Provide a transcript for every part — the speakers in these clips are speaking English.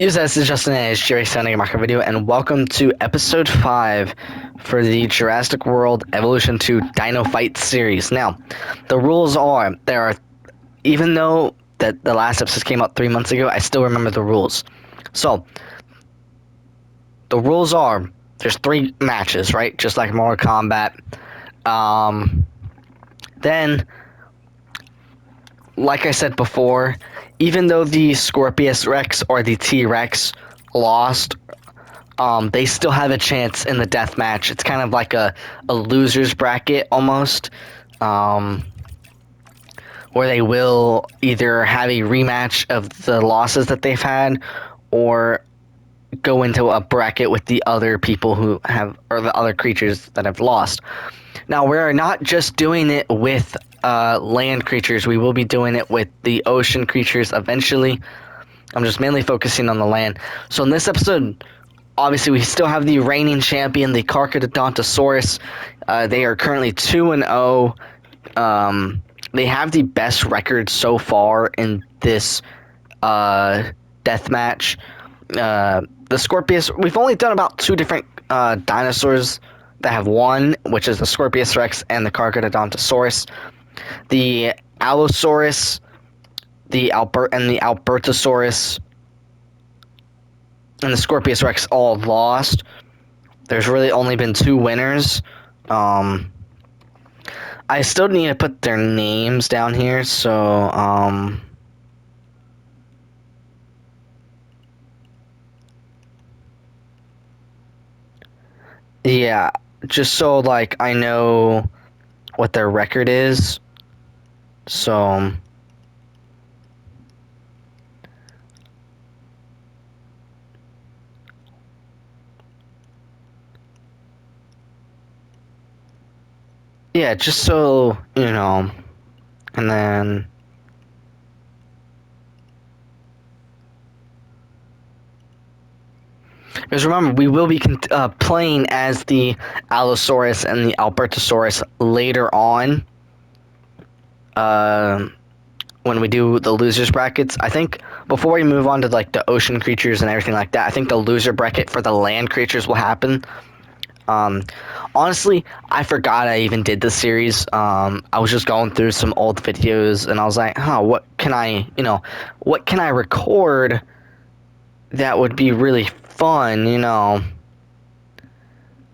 Yes, this is Justin and it's Jerry sending a market video, and welcome to episode 5 for the Jurassic World Evolution 2 Dino Fight series. Now, the rules are, even though that the last episode came out 3 months ago, I still remember the rules. So, the rules are, there's 3 matches, right? Just like Mortal Kombat. Then, like I said before, even though the Scorpius Rex or the T-Rex lost, they still have a chance in the death match. It's kind of like a loser's bracket almost, where they will either have a rematch of the losses that they've had, or go into a bracket with the other people who have, or the other creatures that have lost. Now, we're not just doing it with land creatures. We will be doing it with the ocean creatures eventually. I'm just mainly focusing on the land. So in this episode, obviously, we still have the reigning champion, the Carcharodontosaurus. They are currently 2-0. They have the best record so far in this death match. The Scorpius, we've only done about 2 different dinosaurs that have won, which is the Scorpius Rex and the Carcharodontosaurus. The Allosaurus, the Albertosaurus, and the Scorpius Rex all lost. There's really only been 2 winners. I still need to put their names down here, so yeah, just so like I know what their record is. So yeah, just so you know. And then because remember, we will be playing as the Allosaurus and the Albertosaurus later on. When we do the losers brackets, I think before we move on to like the ocean creatures and everything like that, I think the loser bracket for the land creatures will happen. Honestly, I forgot I even did this series. I was just going through some old videos and I was like, what can I record that would be really fun,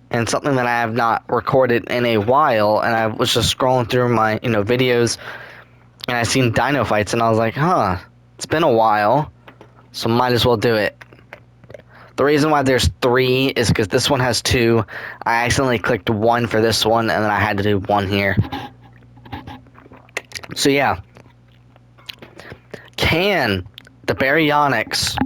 and something that I have not recorded in a while. And I was just scrolling through my, videos, and I seen dino fights, and I was like, it's been a while, so might as well do it. The reason why there's 3 is because this one has 2. I accidentally clicked 1 for this one, and then I had to do 1 here. So yeah. Can the Baryonyx,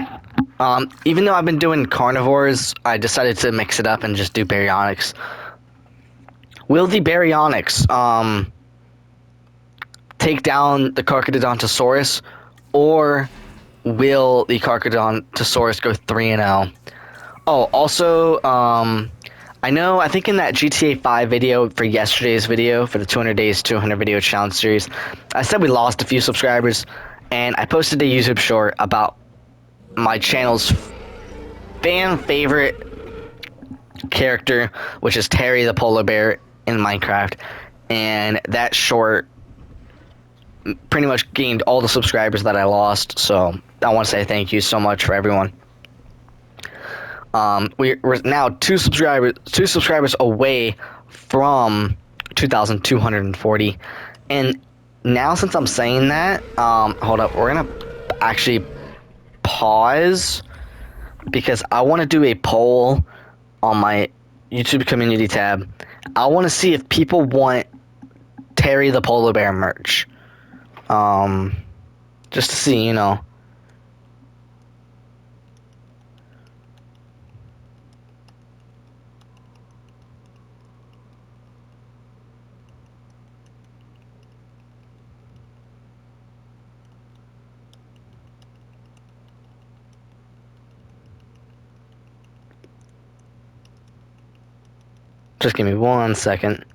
even though I've been doing carnivores, I decided to mix it up and just do Baryonyx. Will the Baryonyx, take down the Carcharodontosaurus, or will the Carcharodontosaurus go 3-0? Oh, also, I think in that GTA 5 video for yesterday's video, for the 200 Days 200 Video Challenge series, I said we lost a few subscribers, and I posted a YouTube short about my channel's fan favorite character, which is Terry the polar bear in Minecraft, and that short pretty much gained all the subscribers that I lost, so I want to say thank you so much for everyone. We're now 2 subscribers away from 2,240, and now since I'm saying that, hold up, we're gonna actually pause because I want to do a poll on my YouTube community tab. I want to see if people want Terry the polar bear merch. Just to see, Just give me 1 second.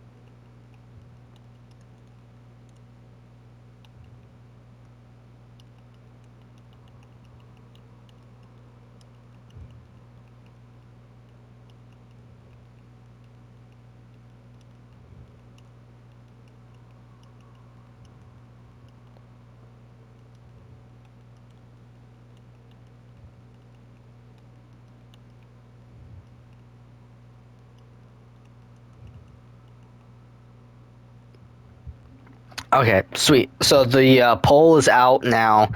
Okay, sweet. So the poll is out now.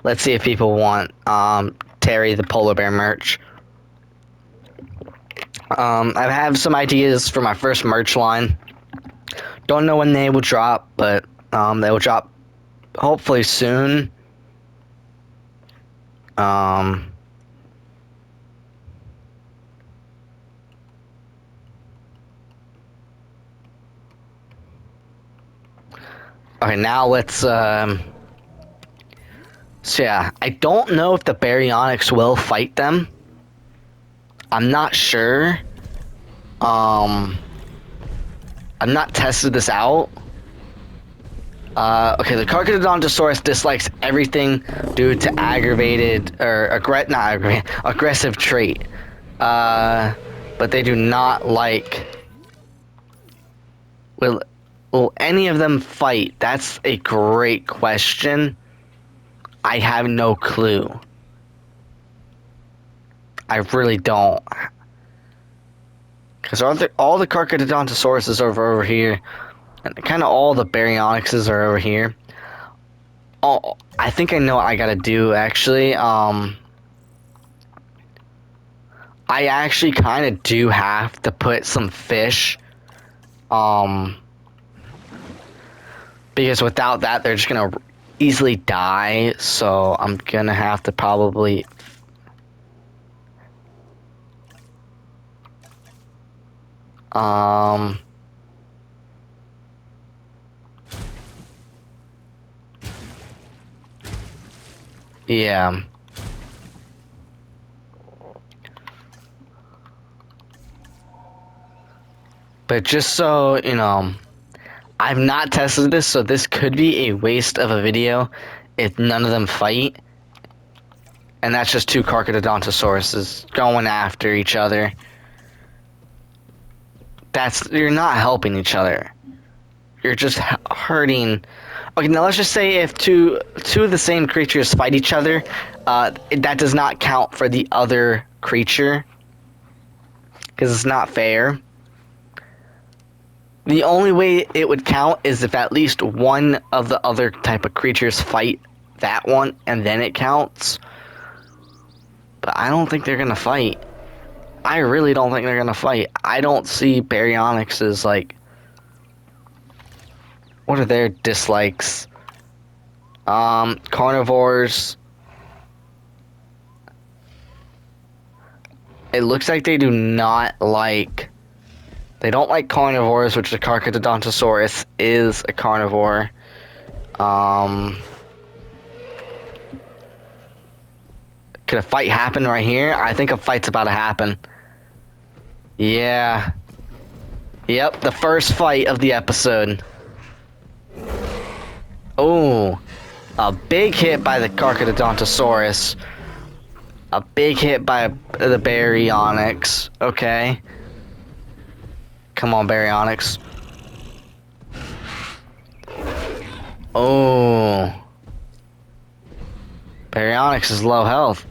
Let's see if people want Terry the polar bear merch. I have some ideas for my first merch line. Don't know when they will drop, but they will drop hopefully soon. Okay, now let's so yeah, I don't know if the Baryonyx will fight them. I'm not sure. I've not tested this out. Okay, the Carcharodontosaurus dislikes everything due to aggravated or aggressive trait. But they do not like. Will any of them fight? That's a great question. I have no clue. I really don't. Because all the Carcharodontosaurus are over here. And kind of all the Baryonyxes are over here. Oh, I think I know what I gotta do, actually. I actually kind of do have to put some fish. Because without that, they're just gonna easily die. So I'm gonna have to probably. Yeah. But just so you know, I've not tested this, so this could be a waste of a video if none of them fight. And that's just two Carcharodontosauruses going after each other. You're not helping each other. You're just hurting. Okay, now let's just say if two of the same creatures fight each other, that does not count for the other creature because it's not fair. The only way it would count is if at least one of the other type of creatures fight that one, and then it counts. But I don't think they're gonna fight. I really don't think they're gonna fight. I don't see Baryonyx as like. What are their dislikes? Carnivores. It looks like they do not like. They don't like carnivores, which the Carcharodontosaurus is a carnivore. Could a fight happen right here? I think a fight's about to happen. Yeah. Yep, the first fight of the episode. Oh, a big hit by the Carcharodontosaurus. A big hit by the Baryonyx. Okay. Come on, Baryonyx. Oh. Baryonyx is low health.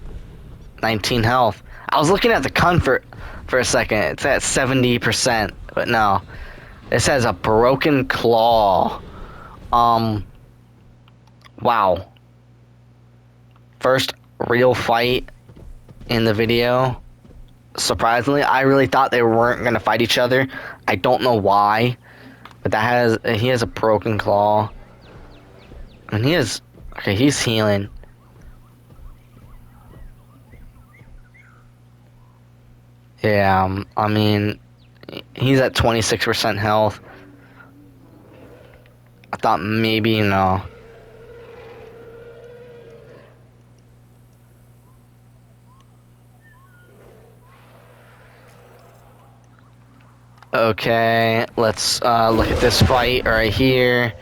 19 health. I was looking at the comfort for a second. It's at 70%, but no. It says a broken claw. Wow. First real fight in the video. Surprisingly, I really thought they weren't gonna fight each other. I don't know why, but he has a broken claw, and he's healing. Yeah, I mean, he's at 26% health. I thought maybe, Okay, let's look at this fight right here.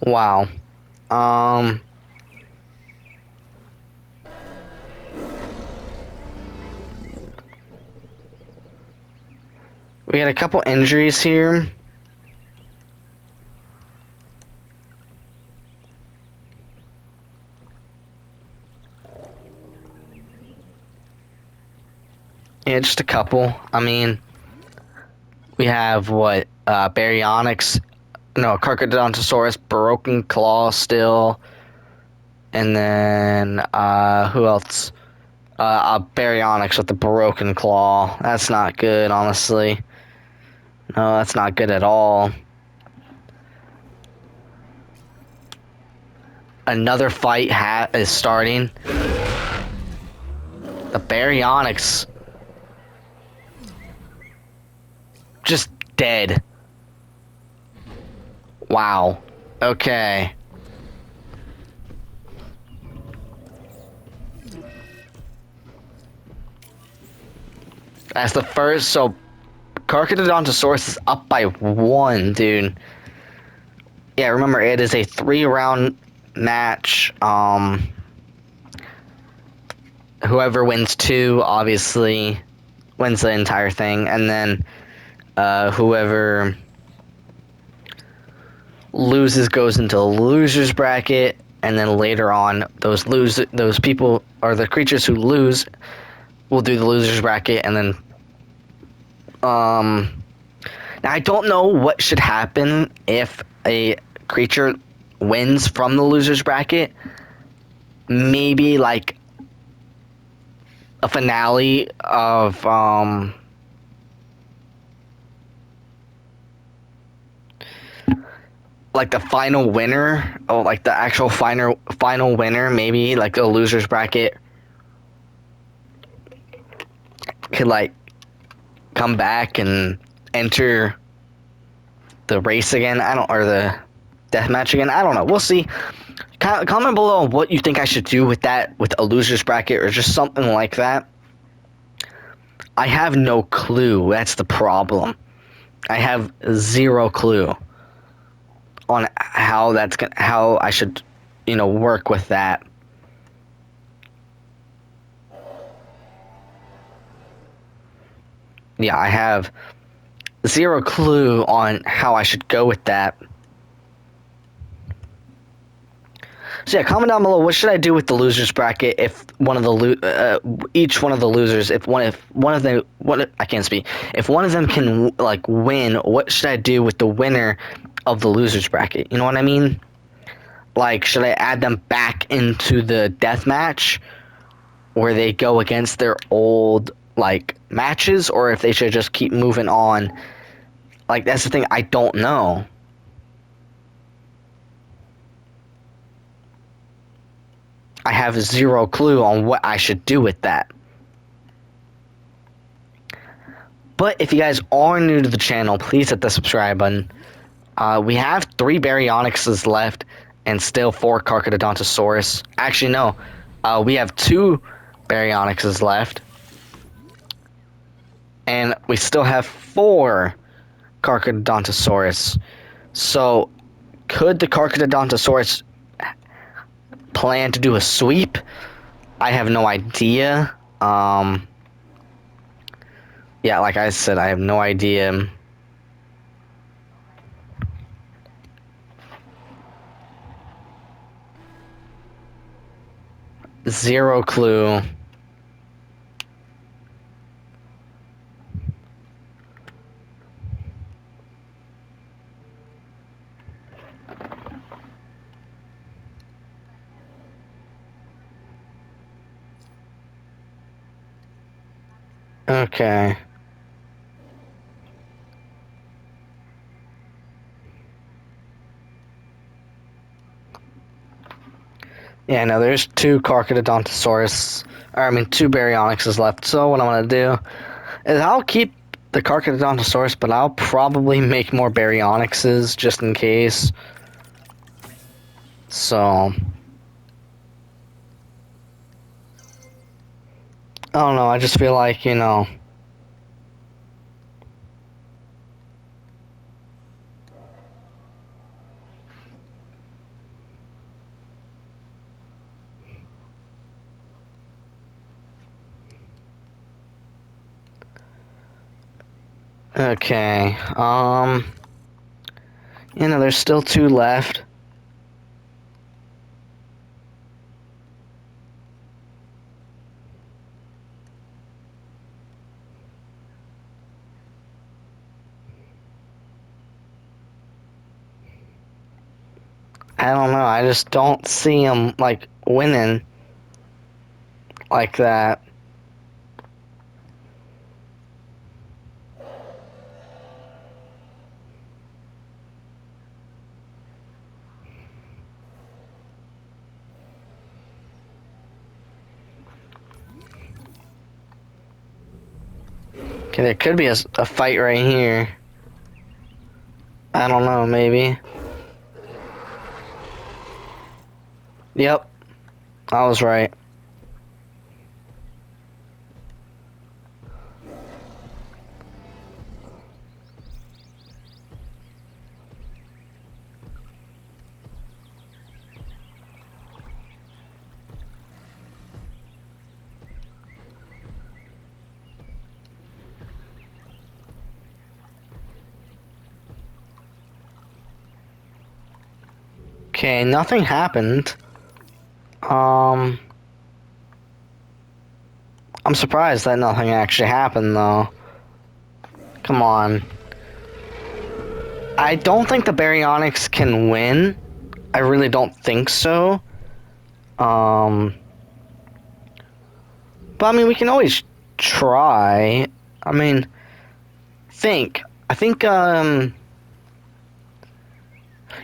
Wow. We had a couple injuries here. Yeah, just a couple. I mean, we have what? Baryonyx, no, Carcharodontosaurus, Broken Claw still, and then who else? Baryonyx with the Broken Claw. That's not good, honestly. No, that's not good at all. Another fight is starting. The Baryonyx just dead. Wow. Okay. That's the first. So, Carcharodontosaurus is up by 1, dude. Yeah, remember, it is a 3-round match. Whoever wins 2, obviously, wins the entire thing. And then, whoever loses goes into the losers bracket. And then later on, those people, or the creatures who lose, will do the losers bracket. And then, now I don't know what should happen if a creature wins from the losers bracket. Maybe like a finale of like the final winner, or like the actual final winner, maybe like the losers bracket could like come back and enter the race again. I don't, or the death match again. I don't know. We'll see. Comment below what you think I should do with that, with a losers bracket or just something like that. I have no clue. That's the problem. I have zero clue on how how I should, work with that. Yeah, I have zero clue on how I should go with that. So yeah, comment down below what should I do with the losers bracket if one of the each one of the losers, if one of them, I can't speak, if one of them can like win, what should I do with the winner of the losers bracket? You know what I mean? Like, should I add them back into the death match where they go against their old like matches, or if they should just keep moving on? Like, that's the thing, I don't know. I have zero clue on what I should do with that. But if you guys are new to the channel, please hit the subscribe button. We have 3 Baryonyxes left and still 4 Carcharodontosaurus. Actually, no. We have 2 Baryonyxes left. And we still have 4 Carcharodontosaurus. So, could the Carcharodontosaurus plan to do a sweep? I have no idea. Yeah, like I said, I have no idea. Zero clue. Okay. Yeah, no, there's 2 Carcharodontosaurus, or I mean 2 Baryonyxes left. So what I'm gonna do is I'll keep the Carcharodontosaurus, but I'll probably make more Baryonyxes just in case. So I don't know. I just feel like, Okay. There's still 2 left. I don't know. I just don't see him like winning like that. Okay, there could be a fight right here. I don't know, maybe. Yep, I was right. Okay, nothing happened. I'm surprised that nothing actually happened, though. Come on. I don't think the Baryonyx can win. I really don't think so. But I mean, we can always try. I mean, I think,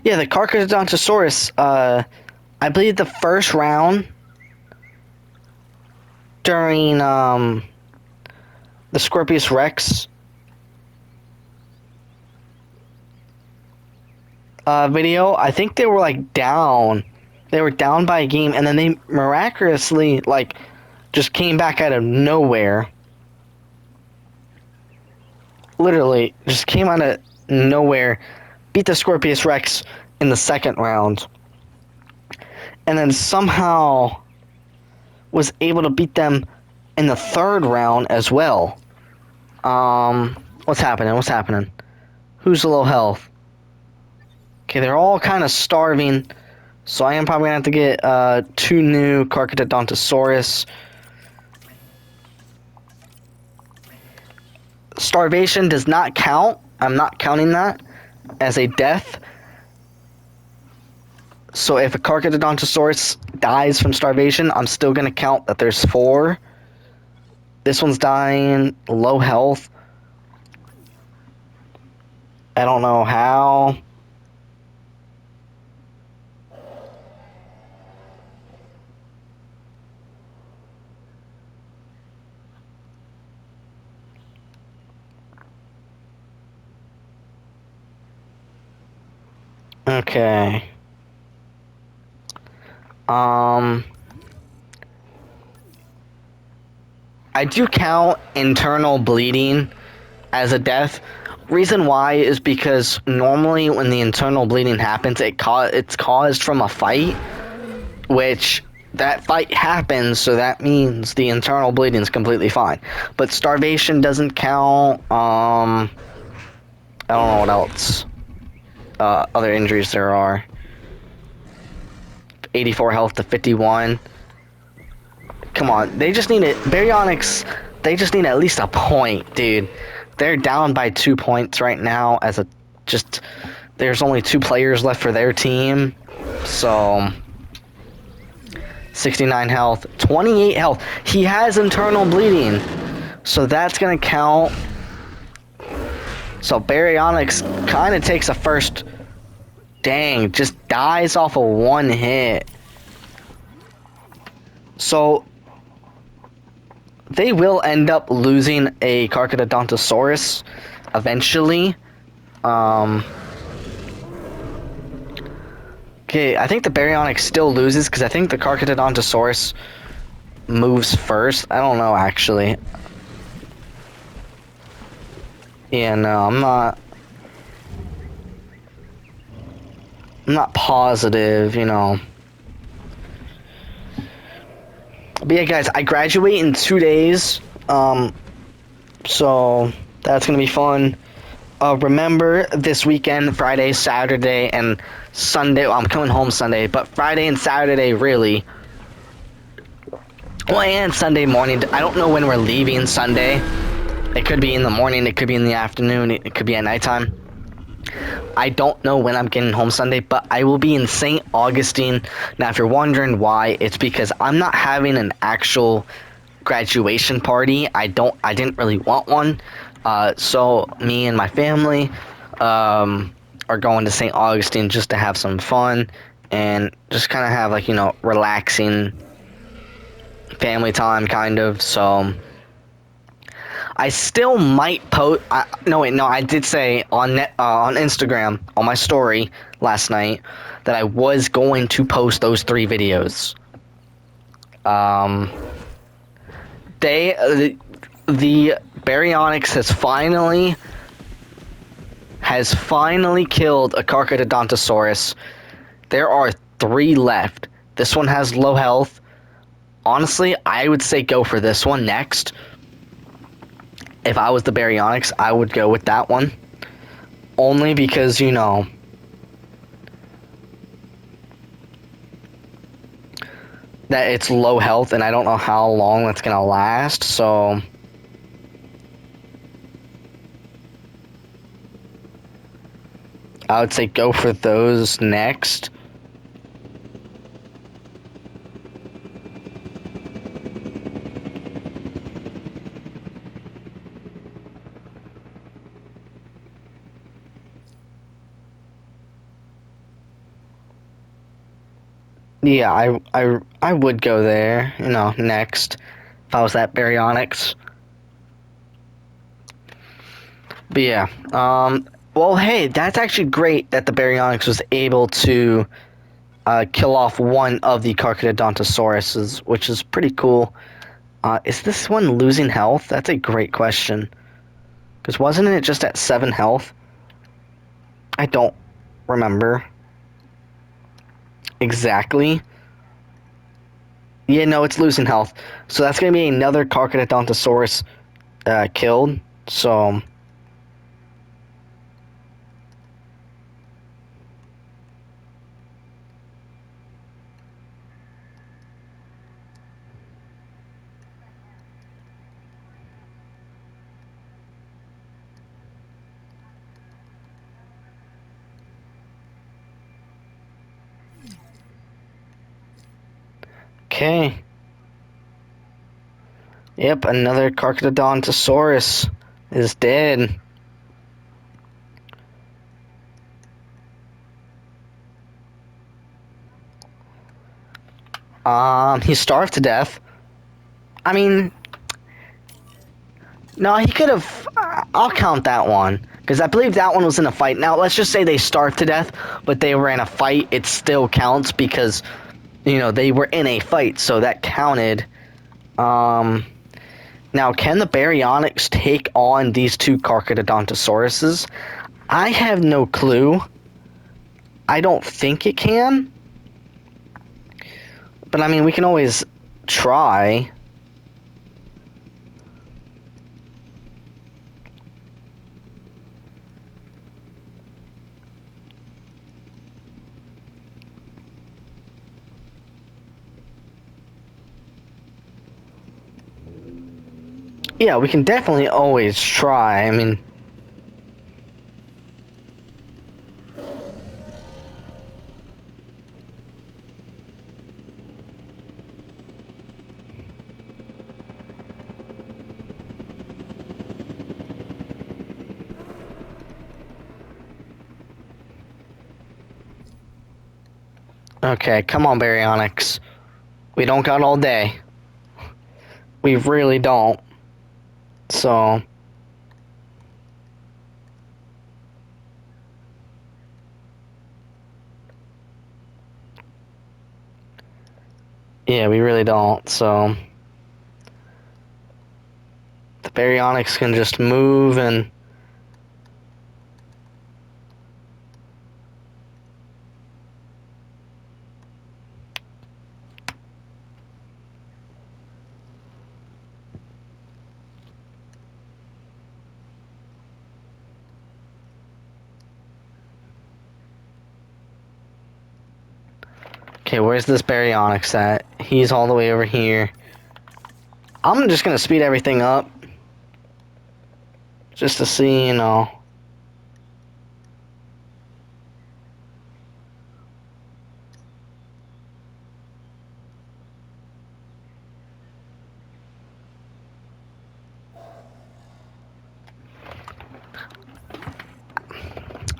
yeah, the Carcharodontosaurus, I believe the first round during, the Scorpius Rex, video, I think they were, like, down. They were down by a game, and then they miraculously, like, just came back out of nowhere. Literally, just came out of nowhere, beat the Scorpius Rex in the second round, and then somehow was able to beat them in the third round as well. What's happening? What's happening? Who's low health? Okay, they're all kind of starving, so I am probably gonna have to get 2 new Carcharodontosaurus. Starvation does not count. I'm not counting that as a death. So if a Carcharodontosaurus dies from starvation, I'm still gonna count that there's 4. This one's dying, low health. I don't know how. Okay. I do count internal bleeding as a death. Reason why is because normally when the internal bleeding happens, it's caused from a fight, which that fight happens, so that means the internal bleeding is completely fine. But starvation doesn't count. I don't know what else. Other injuries there are. 84 health to 51. Come on, they just need it. Baryonyx, they just need at least a point, dude. They're down by 2 points right now there's only 2 players left for their team. So 69 health, 28 health. He has internal bleeding, so that's gonna count. So Baryonyx kind of takes a first. Dang, just dies off of 1 hit. So they will end up losing a Carcharodontosaurus eventually. Okay, I think the Baryonyx still loses because I think the Carcharodontosaurus moves first. I don't know, actually. Yeah, no, I'm not positive, you know. But yeah, guys, I graduate in 2 days. So That's gonna be fun. Remember this weekend, Friday, Saturday, and Sunday. Well, I'm coming home Sunday, but Friday and Saturday, really. Well, and Sunday morning. I don't know when we're leaving Sunday. It could be in the morning, it could be in the afternoon, it could be at nighttime. I don't know when I'm getting home Sunday, but I will be in St. Augustine. Now, if you're wondering why, it's because I'm not having an actual graduation party. I didn't really want one. So me and my family are going to St. Augustine just to have some fun and just kind of have, like, relaxing family time, kind of. So I still might post. No, wait, no. I did say on Instagram on my story last night that I was going to post those 3 videos. Um, the Baryonyx has finally killed a Carcharodontosaurus. There are 3 left. This one has low health. Honestly, I would say go for this one next. If I was the Baryonyx, I would go with that one. Only because, that it's low health and I don't know how long that's going to last, so I would say go for those next. Yeah, I would go there, next if I was that Baryonyx. But yeah, well, hey, that's actually great that the Baryonyx was able to kill off one of the Carcharodontosauruses, which is pretty cool. Is this one losing health? That's a great question. Because wasn't it just at 7 health? I don't remember exactly. Yeah, no, it's losing health. So that's going to be another Carcharodontosaurus killed. So okay. Yep, another Carcharodontosaurus is dead. He starved to death. I mean, no, he could have. I'll count that one because I believe that one was in a fight. Now, let's just say they starved to death, but they were in a fight. It still counts because they were in a fight, so that counted. Now, can the Baryonyx take on these 2 Carcharodontosauruses? I have no clue. I don't think it can. But I mean, we can always try. Yeah, we can definitely always try. I mean, okay, come on, Baryonyx. We don't got all day. We really don't. So, yeah, we really don't. So, the Baryonyx can just move and. Okay, where's this Baryonyx at? He's all the way over here. I'm just gonna speed everything up. Just to see, you know.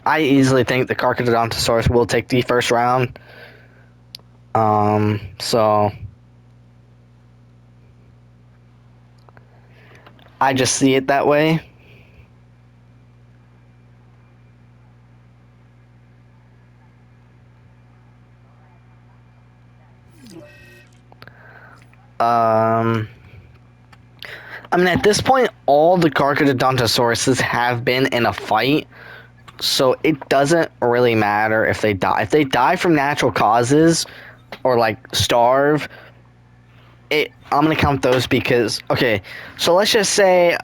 I easily think the Carcharodontosaurus will take the first round. So I just see it that way. I mean, at this point, all the Carcharodontosauruses have been in a fight, so it doesn't really matter if they die. If they die from natural causes, or like starve, I'm gonna count those because okay. So let's just say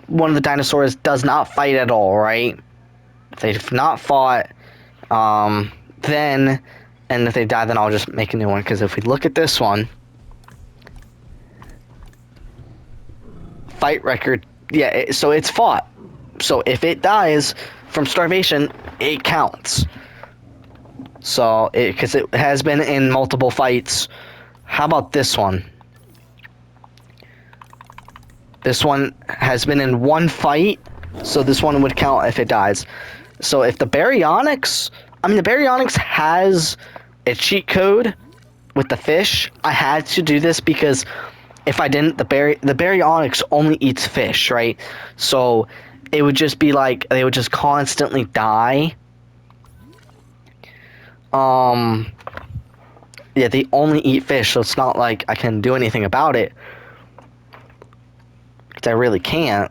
one of the dinosaurs does not fight at all, right? If they've not fought, then and if they die, then I'll just make a new one. Because if we look at this one, fight record, yeah, so it's fought. So if it dies from starvation, it counts. So because it has been in multiple fights. How about this one? This one has been in one fight, so this one would count if it dies. So if the Baryonyx, I mean the Baryonyx has a cheat code with the fish. I had to do this because if I didn't, the Baryonyx only eats fish, right? So it would just be like they would just constantly die. Yeah, they only eat fish, so it's not like I can do anything about it. Because I really can't.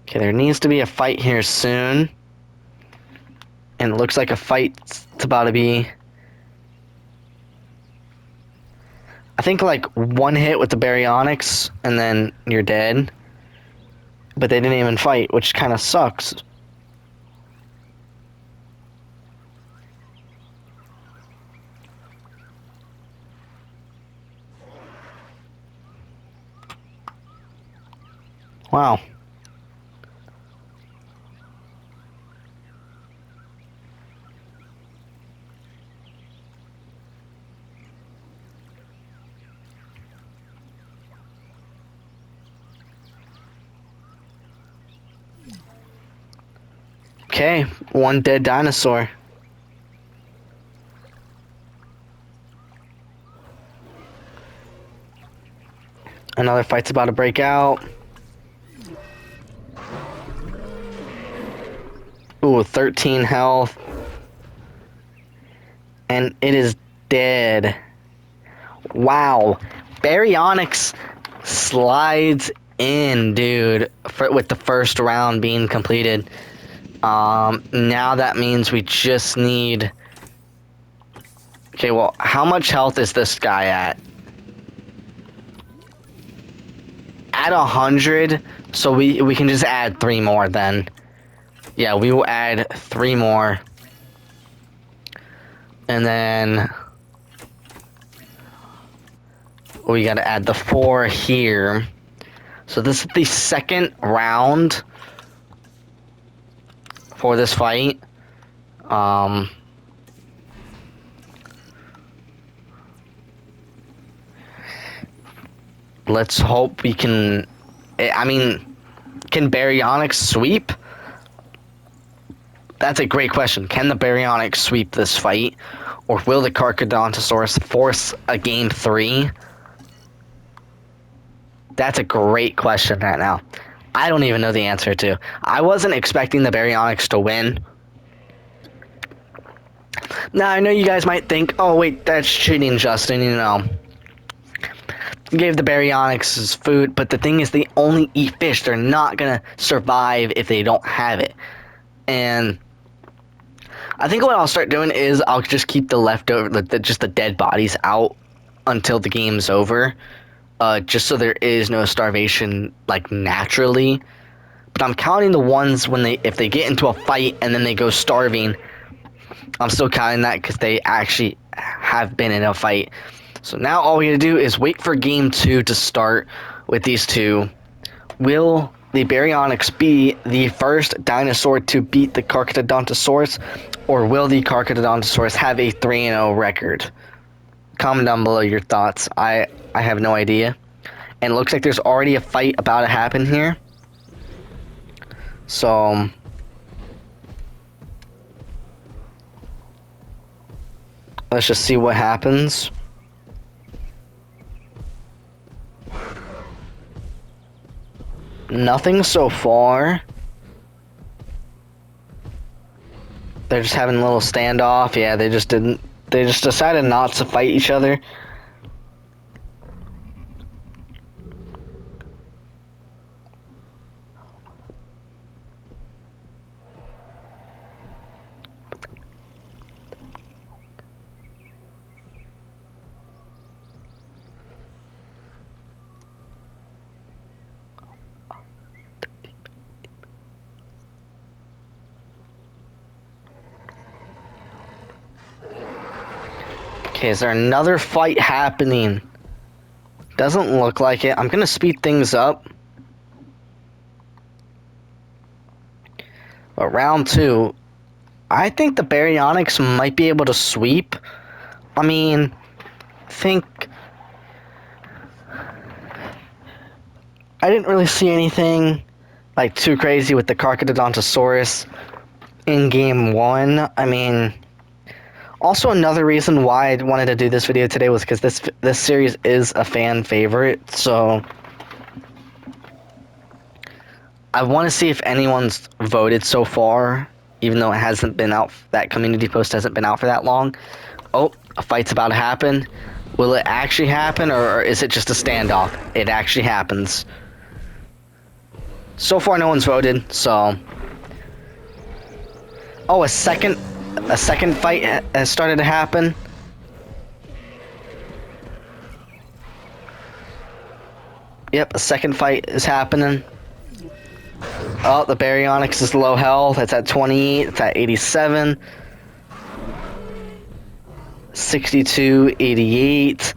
Okay, there needs to be a fight here soon. And it looks like a fight's about to be... I think like one hit with the Baryonyx, and then you're dead. But they didn't even fight, which kind of sucks. Wow. Okay, one dead dinosaur. Another fight's about to break out. Ooh, 13 health. And it is dead. Wow. Baryonyx slides in, dude, with the first round being completed. Now that means we just need... Okay, well, how much health is this guy at? At 100, so we can just add 3 more then. Yeah, we will add 3 more. And then... we gotta add the 4 here. So this is the second round for this fight. Let's hope we can... I mean, can Baryonyx sweep? That's a great question. Can the Baryonyx sweep this fight? Or will the Carcharodontosaurus force a game 3? That's a great question right now. I don't even know the answer to. I wasn't expecting the Baryonyx to win. Now, I know you guys might think, oh, wait, that's cheating, Justin, you know. You gave the Baryonyx food, but the thing is, they only eat fish. They're not going to survive if they don't have it. And I think what I'll start doing is I'll just keep the leftover, just the dead bodies out until the game's over. just so there is no starvation like naturally. But I'm counting the ones when if they get into a fight and then they go starving. I'm still counting that because they actually have been in a fight. So now all we gotta do is wait for game 2 to start with these two. Will the Baryonyx be the first dinosaur to beat the Carcharodontosaurus, or will the Carcharodontosaurus have a 3-0 record? Comment down below your thoughts. I have no idea. And it looks like there's already a fight about to happen here. So let's just see what happens. Nothing so far. They're just having a little standoff. Yeah, they just decided not to fight each other. Okay, is there another fight happening? Doesn't look like it. I'm gonna speed things up. But round 2, I think the Baryonyx might be able to sweep. I mean, I didn't really see anything like too crazy with the Carcharodontosaurus in game 1. I mean, also another reason why I wanted to do this video today was because this series is a fan favorite, so I want to see if anyone's voted so far, even though it hasn't been out, that community post hasn't been out for that long. Oh, a fight's about to happen. Will it actually happen, or is it just a standoff? It actually happens. So far, no one's voted, so... Oh, a second fight has started to happen. Yep, a second fight is happening. Oh, the Baryonyx is low health. It's at 28. It's at 87. 62, 88.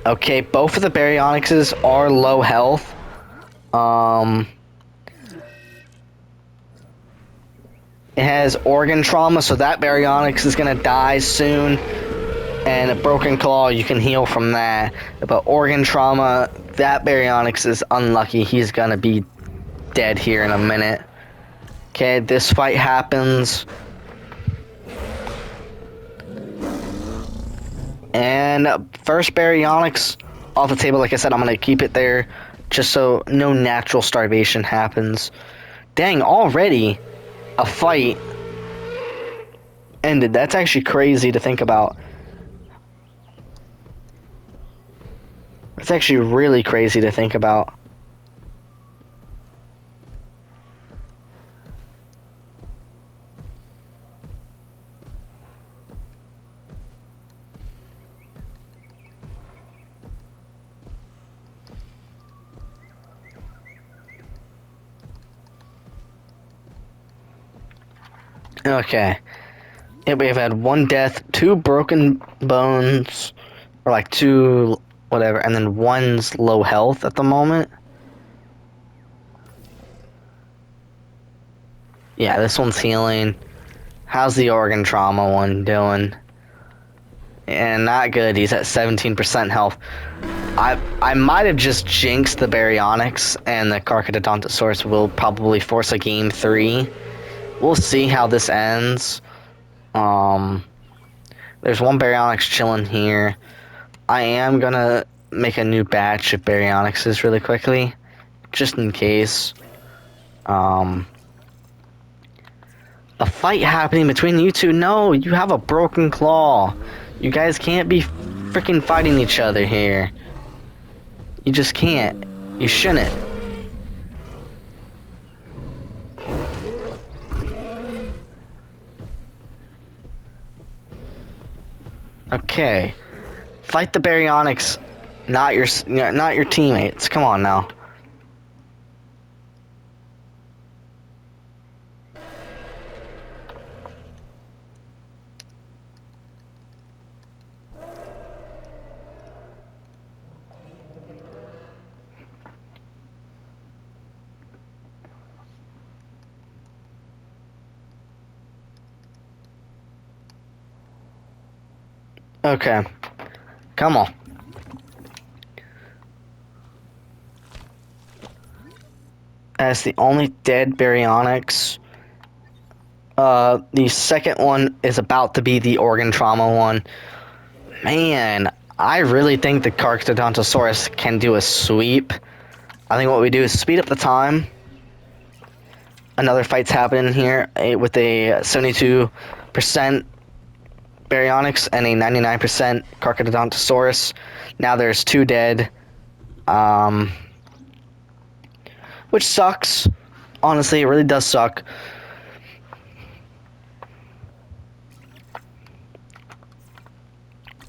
Okay, both of the Baryonyxes are low health. It has organ trauma, so that Baryonyx is gonna die soon. And a broken claw, you can heal from that. But organ trauma, that Baryonyx is unlucky. He's gonna be dead here in a minute. Okay, this fight happens. And first Baryonyx off the table. Like I said, I'm gonna keep it there just so no natural starvation happens. Dang, already a fight ended. That's actually crazy to think about. It's actually really crazy to think about. Okay. Yeah, we have had 1 death, 2 broken bones, or like 2 whatever, and then 1's low health at the moment. Yeah, this one's healing. How's the organ trauma one doing? And not good. He's at 17% health. I might have just jinxed the Baryonyx, and the Carcharodontosaurus will probably force a game 3. We'll see how this ends. There's 1 Baryonyx chilling here. I am gonna make a new batch of Baryonyxes really quickly, just in case. A fight happening between you two. No, you have a broken claw. You guys can't be freaking fighting each other here. You just can't. You shouldn't. Okay. Fight the Baryonyx, not your teammates. Come on now. Okay. Come on. That's the only dead Baryonyx. The second one is about to be the organ trauma one. Man, I really think the Carcharodontosaurus can do a sweep. I think what we do is speed up the time. Another fight's happening here with a 72% Baryonyx and a 99% Carcharodontosaurus. Now there's 2 dead. Which sucks. Honestly, it really does suck.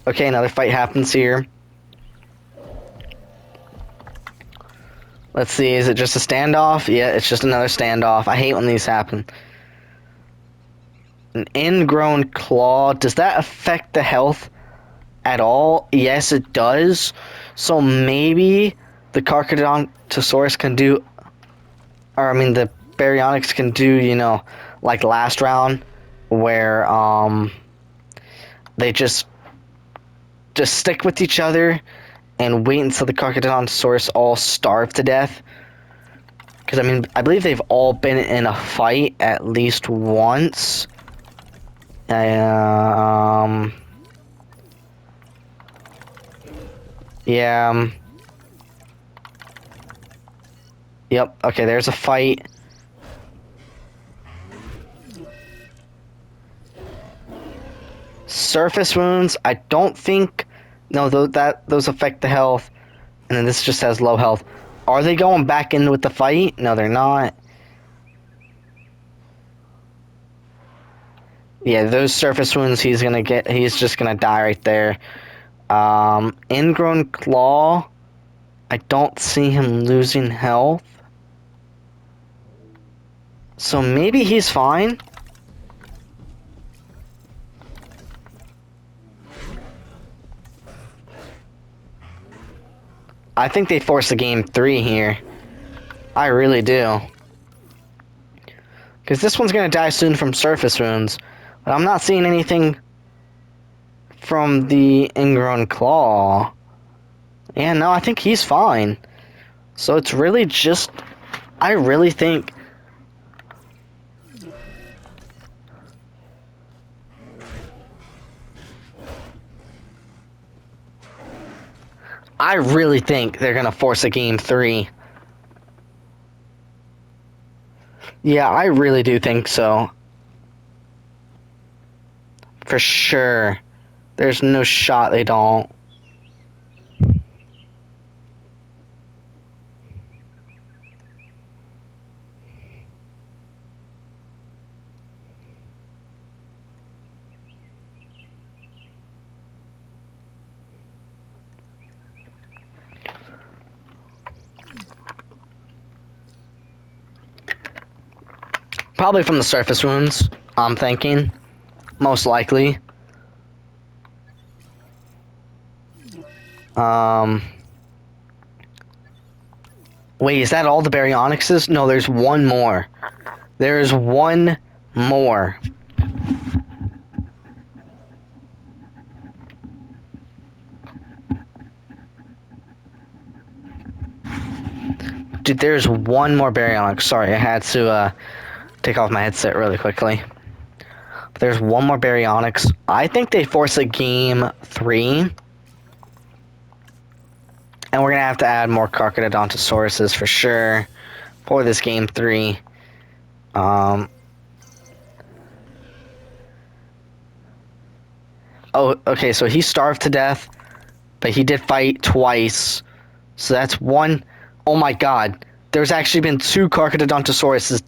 Okay, another fight happens here. Let's see, is it just a standoff? Yeah, it's just another standoff. I hate when these happen. An ingrown claw. Does that affect the health at all? Yes, it does. So maybe the Carcharodontosaurus can do... Or, I mean, the Baryonyx can do, you know, like last round, where, they just stick with each other and wait until the Carcharodontosaurus all starve to death. Because, I mean, I believe they've all been in a fight at least once. Yeah. Yep, okay, there's a fight. Surface wounds, I don't think... No, those affect the health. And then this just has low health. Are they going back in with the fight? No, they're not. Yeah, those surface wounds he's just gonna die right there. Ingrown claw, I don't see him losing health. So maybe he's fine. I think they force a game 3 here. I really do. Because this one's going to die soon from surface wounds. But I'm not seeing anything from the ingrown claw. Yeah, no, I think he's fine. So it's really just... I really think... they're going to force a game 3. Yeah, I really do think so. For sure. There's no shot they don't. Probably from the surface wounds, I'm thinking. Most likely. Wait, is that all the Baryonyxes? No, there's one more. There's one more. Dude, there's one more Baryonyx. Sorry, I had to take off my headset really quickly. There's one more Baryonyx. I think they force a game 3. And we're going to have to add more Carcharodontosauruses for sure for this game 3. Oh, okay, so he starved to death, but he did fight twice. So that's one. Oh my god. There's actually been 2 Carcharodontosauruses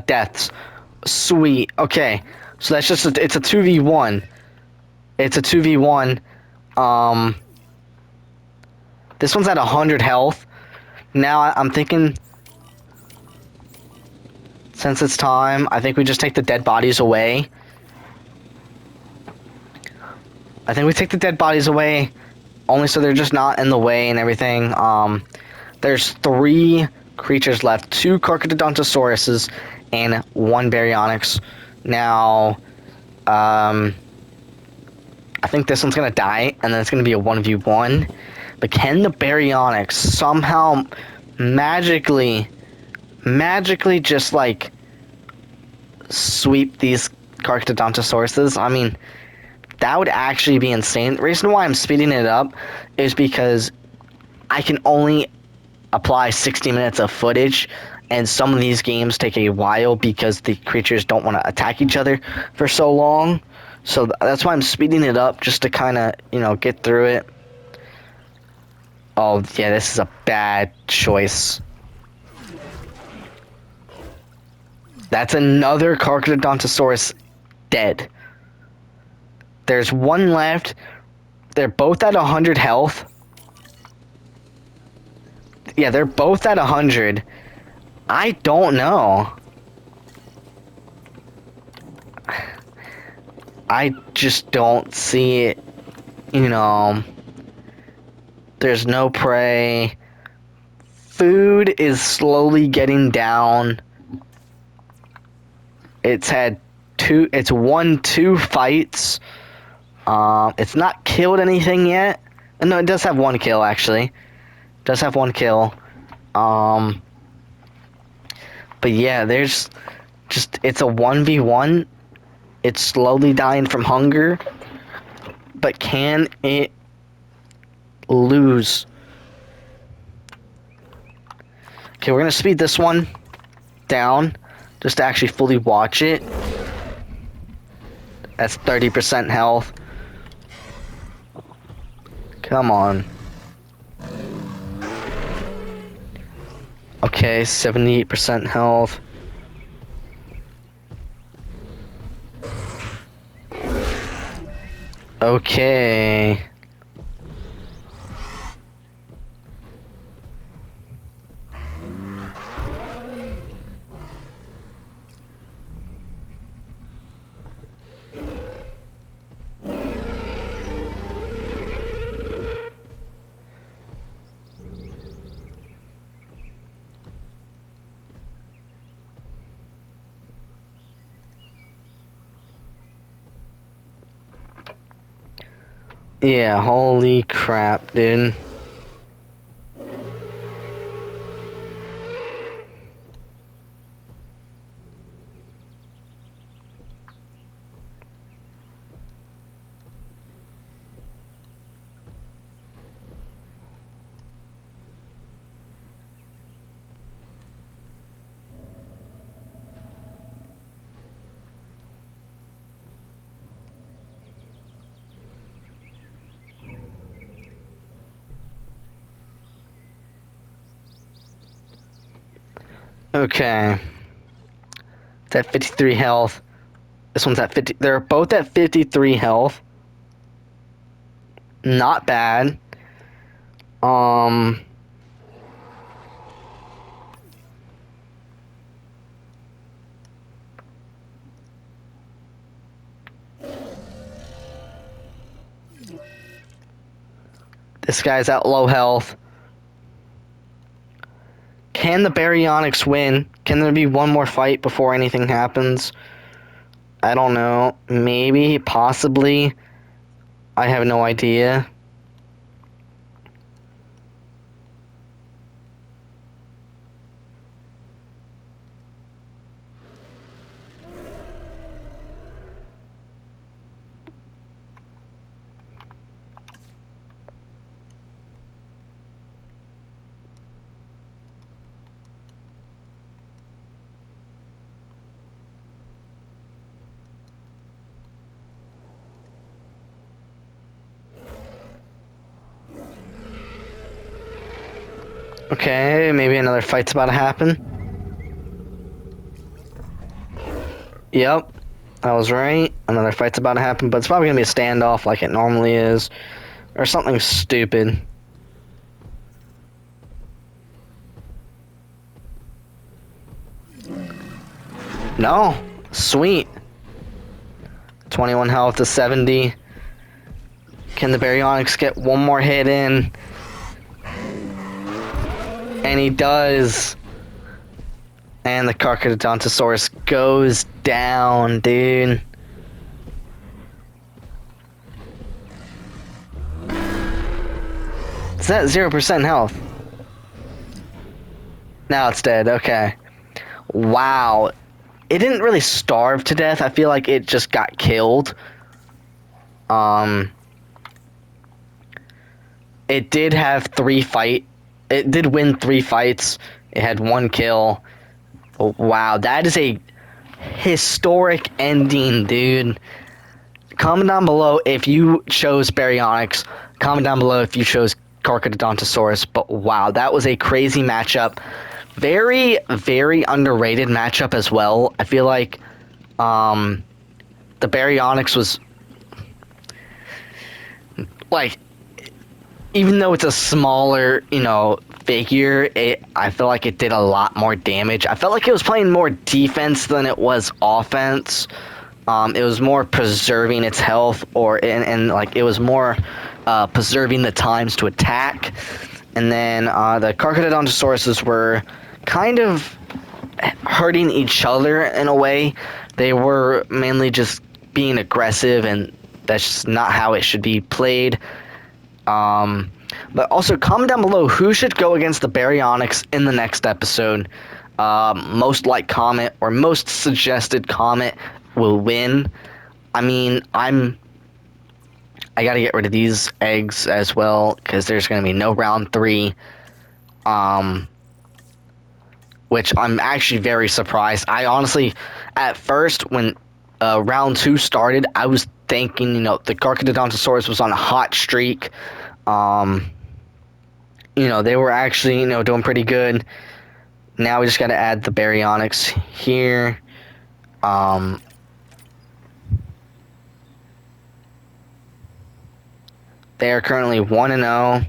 deaths. Sweet. Okay, so that's just it's a 2v1. It's a 2v1. Um, this one's at 100 health. Now I'm thinking, since it's time, I think we just take the dead bodies away. I think we take the dead bodies away, only so they're just not in the way and everything. There's 3 creatures left, 2 Carcharodontosauruses and 1 Baryonyx. Now, I think this one's gonna die, and then it's gonna be a 1v1. But can the Baryonyx somehow magically just like sweep these Carcharodontosauruses? I mean, that would actually be insane. The reason why I'm speeding it up is because I can only apply 60 minutes of footage, and some of these games take a while because the creatures don't want to attack each other for so long. So that's why I'm speeding it up, just to kind of, get through it. Oh, yeah, this is a bad choice. That's another Carcharodontosaurus dead. There's 1 left. They're both at 100 health. Yeah, they're both at 100. I don't know. I just don't see it, There's no prey. Food is slowly getting down. It's won 2 fights. It's not killed anything yet. No, it does have 1 kill, actually. It does have 1 kill. But yeah, it's a 1v1. It's slowly dying from hunger. But can it lose? Okay, we're gonna speed this one down just to actually fully watch it. That's 30% health. Come on. Okay, 78% health. Okay. Yeah, holy crap, dude. Okay. It's at 53 health. This one's at 50. They're both at 53 health. Not bad. This guy's at low health. Can the Baryonyx win? Can there be one more fight before anything happens? I don't know. Maybe, possibly. I have no idea. Okay, maybe another fight's about to happen. Yep. I was right. Another fight's about to happen, but it's probably gonna be a standoff like it normally is. Or something stupid. No. Sweet. 21 health to 70. Can the Baryonyx get one more hit in? And he does. And the Carcharodontosaurus goes down, dude. Is that 0% health? Now it's dead, okay. Wow. It didn't really starve to death. I feel like it just got killed. It did have it did win 3 fights. It had 1 kill. Wow, that is a historic ending, dude. Comment down below if you chose Baryonyx. Comment down below if you chose Carcharodontosaurus. But wow, that was a crazy matchup. Very, very underrated matchup as well. I feel like the Baryonyx was like, even though it's a smaller, figure, I feel like it did a lot more damage. I felt like it was playing more defense than it was offense. It was more preserving its health, and like it was more preserving the times to attack. And then the Carcharodontosauruses were kind of hurting each other in a way. They were mainly just being aggressive, and that's just not how it should be played. But also comment down below who should go against the Baryonyx in the next episode. Most liked comment or most suggested comment will win. I mean, I gotta get rid of these eggs as well, because there's gonna be no round 3. Which I'm actually very surprised. I honestly, at first, when round 2 started, I was thinking, the Carcharodontosaurus was on a hot streak. They were actually, doing pretty good. Now we just gotta add the Baryonyx here. They are currently 1-0.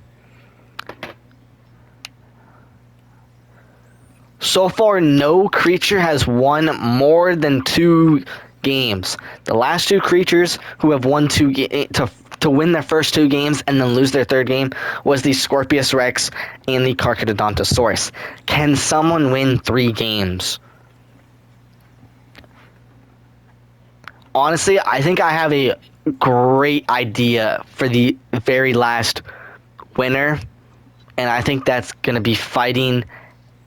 So far, no creature has won more than 2 games. The last 2 creatures who have won to win their first 2 games and then lose their 3rd game was the Scorpius Rex and the Carcharodontosaurus. Can someone win 3 games? Honestly, I think I have a great idea for the very last winner, and I think that's going to be fighting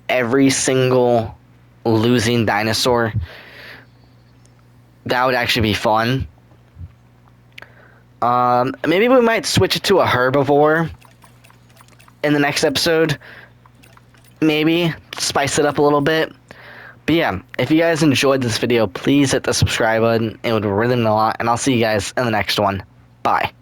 every single losing dinosaur. That would actually be fun. Maybe we might switch it to a herbivore in the next episode. Maybe spice it up a little bit. But yeah, if you guys enjoyed this video, please hit the subscribe button. It would really mean a lot, and I'll see you guys in the next one. Bye.